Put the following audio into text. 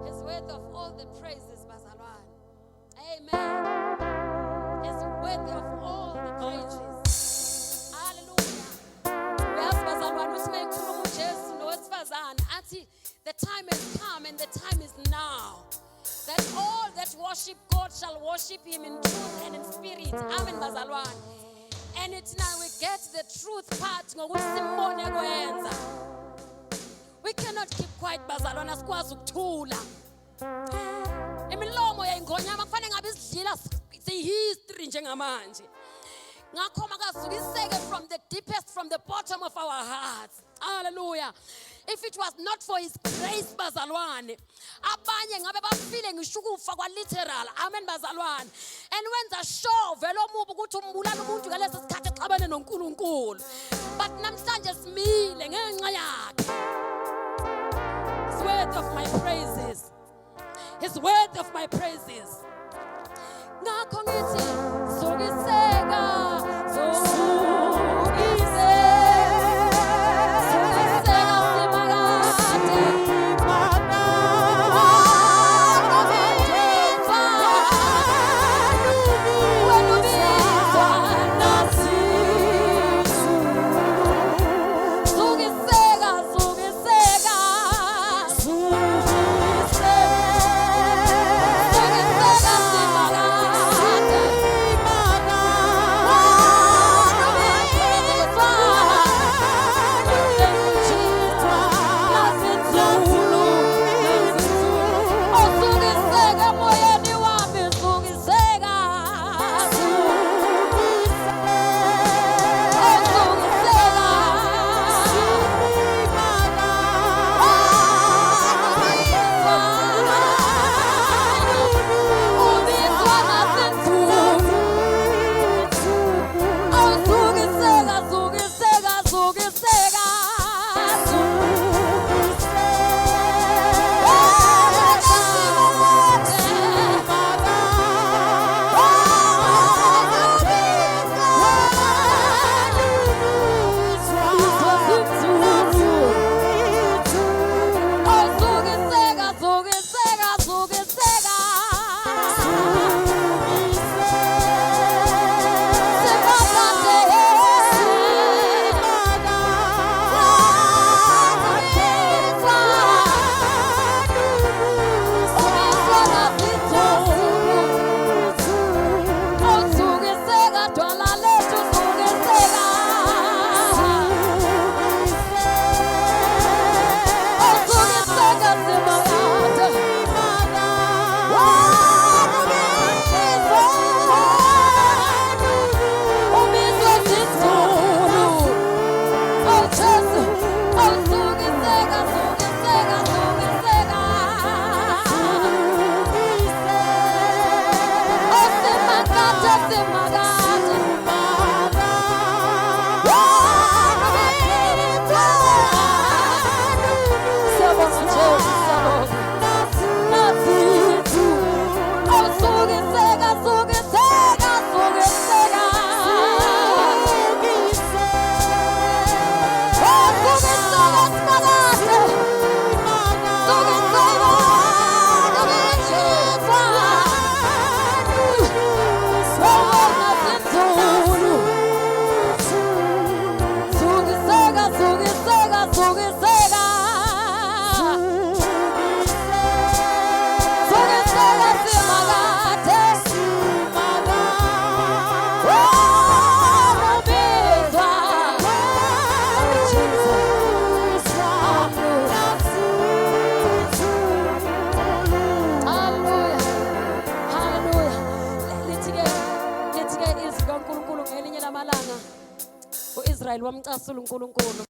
He's worthy of all the praises, bazalwane. Amen. He's worthy of all the praises. Hallelujah. Uyazi bazalwane uthi mayikhuluma uJesu nowesifazane athi the time has come and the time is now. That all that worship God shall worship Him in truth and in spirit. Amen, bazalwane. And it's now we get the truth part. We cannot keep quiet, bazalwane. Asikwazi ukuthula. Imilomo yayingonyama kufanele ngabe isidlila history njengamanje. Ngakho makazukiseke from the deepest, from the bottom of our hearts. Hallelujah. If it was not for His grace, bazalwane, abanye ngabe bafile ngisho ukufa kwa literal. Amen, bazalwane. And when the show velo mubu ukuthi umbulala umuntu ngalesi sikhathi exabane noNkulunkulu. But namhlanje simile ngenxa yakhe. His word of my praises. His word of my praises. Ngakho ngithi Zukiseka uIsrael wamcasula uNkulunkulu.